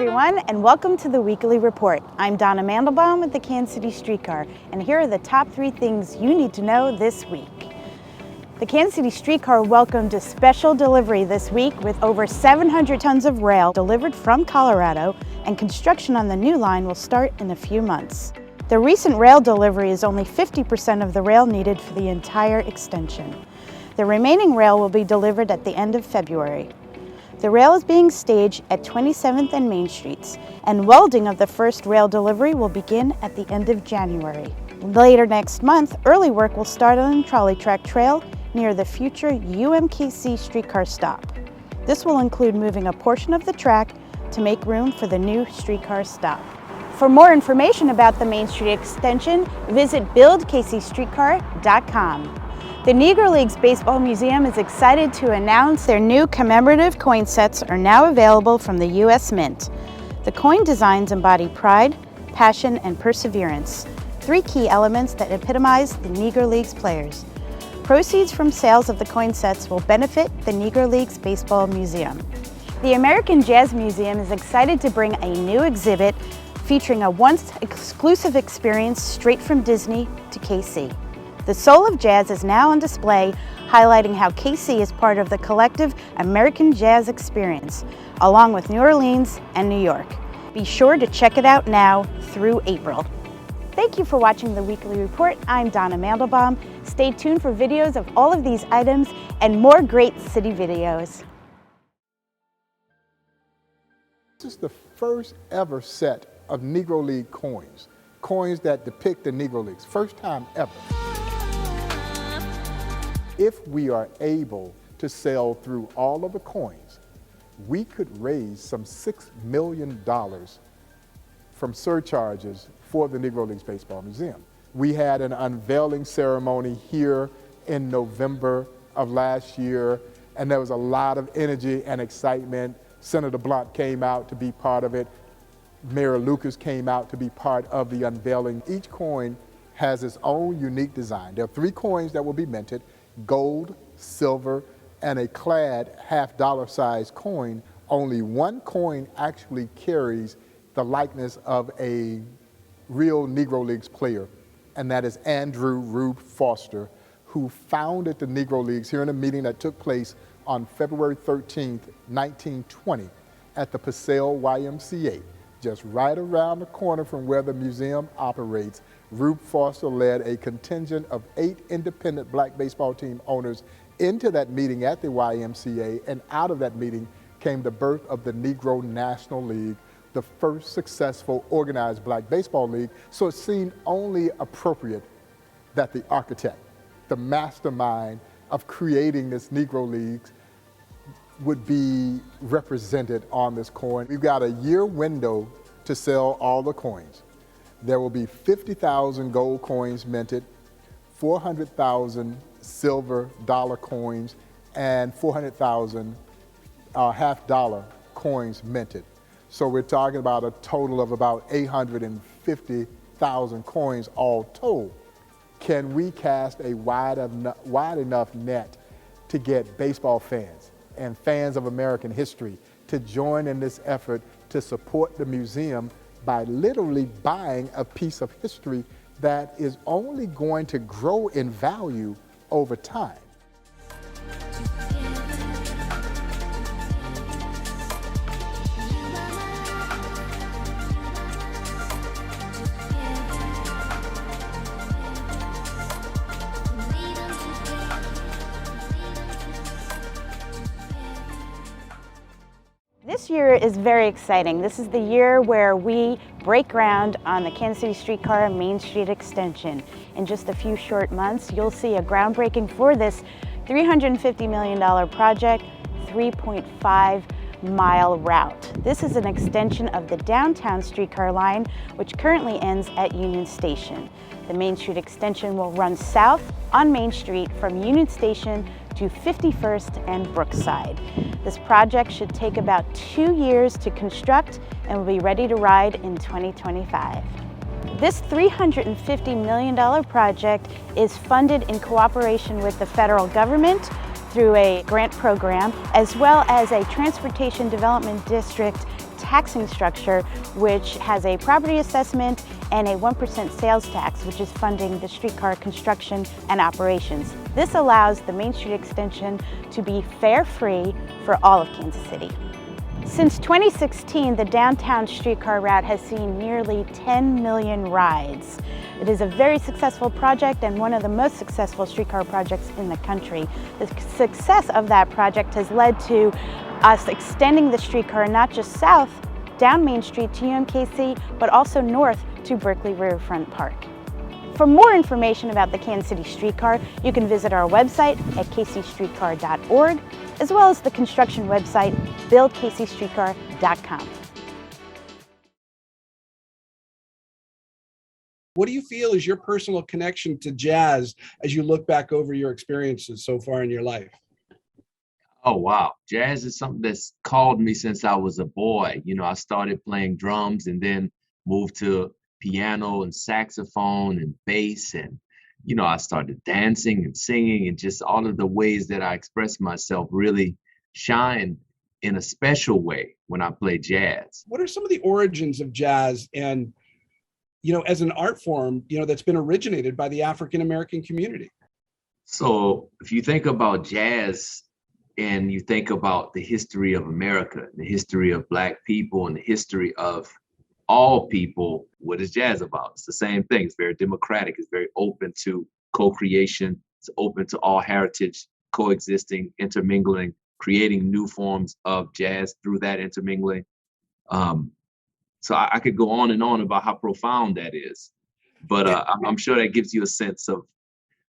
everyone, and welcome to the Weekly Report. I'm Donna Mandelbaum with the KC Streetcar, and here are the top 3 things you need to know this week. The KC Streetcar welcomed a special delivery this week with over 700 tons of rail delivered from Colorado, and construction on the new line will start in a few months. The recent rail delivery is only 50% of the rail needed for the entire extension. The remaining rail will be delivered at the end of February. The rail is being staged at 27th and Main Streets, and welding of the first rail delivery will begin at the end of January. Later next month, early work will start on the trolley track trail near the future KC Streetcar stop. This will include moving a portion of the track to make room for the new streetcar stop. For more information about the Main Street extension, visit buildkcstreetcar.com. The Negro Leagues Baseball Museum is excited to announce their new commemorative coin sets are now available from the U.S. Mint. The coin designs embody pride, passion, and perseverance, 3 key elements that epitomize the Negro Leagues players. Proceeds from sales of the coin sets will benefit the Negro Leagues Baseball Museum. The American Jazz Museum is excited to bring a new exhibit featuring a once exclusive experience straight from Disney to KC. The Soul of Jazz is now on display, highlighting how KC is part of the collective American jazz experience, along with New Orleans and New York. Be sure to check it out now through April. Thank you for watching the Weekly Report. I'm Donna Mandelbaum. Stay tuned for videos of all of these items and more great city videos. This is the first ever set of Negro League coins that depict the Negro Leagues, first time ever. If we are able to sell through all of the coins, we could raise some $6 million from surcharges for the Negro Leagues Baseball Museum. We had an unveiling ceremony here in November of last year, and there was a lot of energy and excitement. Senator Blunt came out to be part of it. Mayor Lucas came out to be part of the unveiling. Each coin has its own unique design. There are 3 coins that will be minted: gold, silver, and a clad $half-dollar size coin. Only one coin actually carries the likeness of a real Negro Leagues player, and that is Andrew Rube Foster, who founded the Negro Leagues here in a meeting that took place on February 13th, 1920 at the Paseo YMCA, just right around the corner from where the museum operates. Rube Foster led a contingent of 8 independent black baseball team owners into that meeting at the YMCA, and out of that meeting came the birth of the Negro National League, the first successful organized black baseball league. So it seemed only appropriate that the architect, the mastermind of creating this Negro Leagues, would be represented on this coin. We've got a year window to sell all the coins. There will be 50,000 gold coins minted, 400,000 silver dollar coins, and 400,000 $half-dollar coins minted. So we're talking about a total of about 850,000 coins all told. Can we cast a wide enough net to get baseball fans and fans of American history to join in this effort to support the museum by literally buying a piece of history that is only going to grow in value over time? This year is very exciting. This is the year where we break ground on the KC Streetcar Main Street extension. In just a few short months, you'll see a groundbreaking for this $350 million project, 3.5-mile route. This is an extension of the downtown streetcar line, which currently ends at Union Station. The Main Street extension will run south on Main Street from Union Station to 51st and Brookside. This project should take about 2 years to construct and will be ready to ride in 2025. This $350 million project is funded in cooperation with the federal government through a grant program, as well as a transportation development district taxing structure, which has a property assessment and a 1% sales tax, which is funding the streetcar construction and operations. This allows the Main Street extension to be fare-free for all of Kansas City. Since 2016, the downtown streetcar route has seen nearly 10 million rides. It is a very successful project and one of the most successful streetcar projects in the country. The success of that project has led to us extending the streetcar not just south down Main Street to UMKC, but also north to Berkeley Riverfront Park. For more information about the Kansas City Streetcar, you can visit our website at kcstreetcar.org, as well as the construction website, buildkcstreetcar.com. What do you feel is your personal connection to jazz as you look back over your experiences so far in your life? Oh, wow. Jazz is something that's called me since I was a boy. You know, I started playing drums and then moved to piano and saxophone and bass. And, you know, I started dancing and singing, and just all of the ways that I express myself really shine in a special way when I play jazz. What are some of the origins of jazz and, you know, as an art form, you know, that's been originated by the African-American community? So if you think about jazz and you think about the history of America, the history of Black people, and the history of all people, what is jazz about? It's the same thing. It's very democratic. It's very open to co-creation. It's open to all heritage, coexisting, intermingling, creating new forms of jazz through that intermingling. So I could go on and on about how profound that is, but I'm sure that gives you a sense of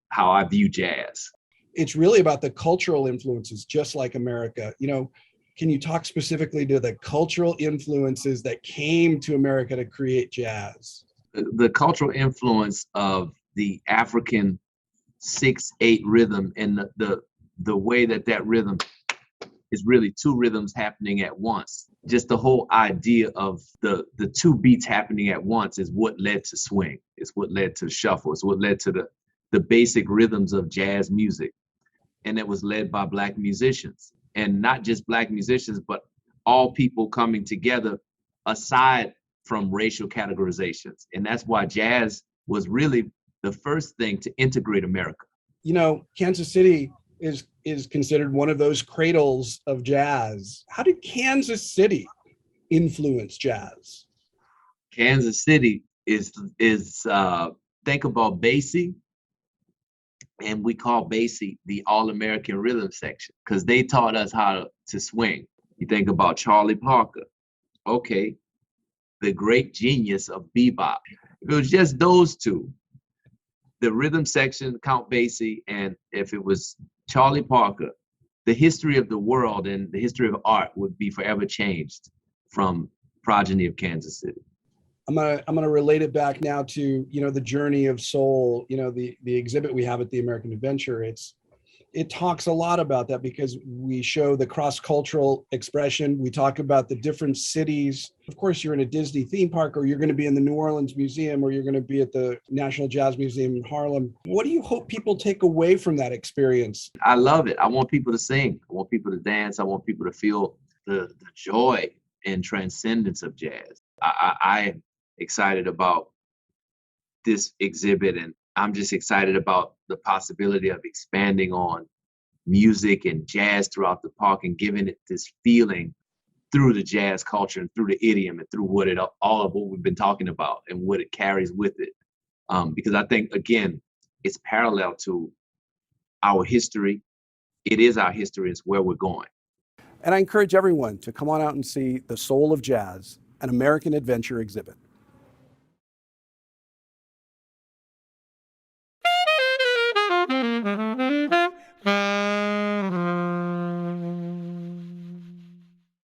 how I view jazz. It's really about the cultural influences, just like America. You know, can you talk specifically to the cultural influences that came to America to create jazz? The cultural influence of the African 6/8 rhythm, and the way that rhythm is really two rhythms happening at once. Just the whole idea of the two beats happening at once is what led to swing. It's what led to shuffle. It's what led to the basic rhythms of jazz music. And it was led by Black musicians, and not just Black musicians, but all people coming together aside from racial categorizations. And that's why jazz was really the first thing to integrate America. You know, Kansas City is considered one of those cradles of jazz. How did Kansas City influence jazz? Kansas City is think about Basie, and we call Basie the All-American Rhythm Section because they taught us how to swing. You think about Charlie Parker, okay, the great genius of bebop. If it was just those two, the rhythm section, Count Basie, and if it was Charlie Parker, the history of the world and the history of art would be forever changed from progeny of Kansas City. I'm gonna relate it back now to, you know, the journey of soul, you know, the exhibit we have at the American Adventure. It talks a lot about that because we show the cross-cultural expression. We talk about the different cities. Of course, you're in a Disney theme park, or you're going to be in the New Orleans Museum, or you're going to be at the National Jazz Museum in Harlem. What do you hope people take away from that experience? I love it. I want people to sing. I want people to dance. I want people to feel the joy and transcendence of jazz. I'm excited about this exhibit, and I'm just excited about the possibility of expanding on music and jazz throughout the park and giving it this feeling through the jazz culture and through the idiom and through all of what we've been talking about and what it carries with it. Because I think, again, it's parallel to our history. It is our history. It's where we're going. And I encourage everyone to come on out and see The Soul of Jazz, an American Adventure exhibit.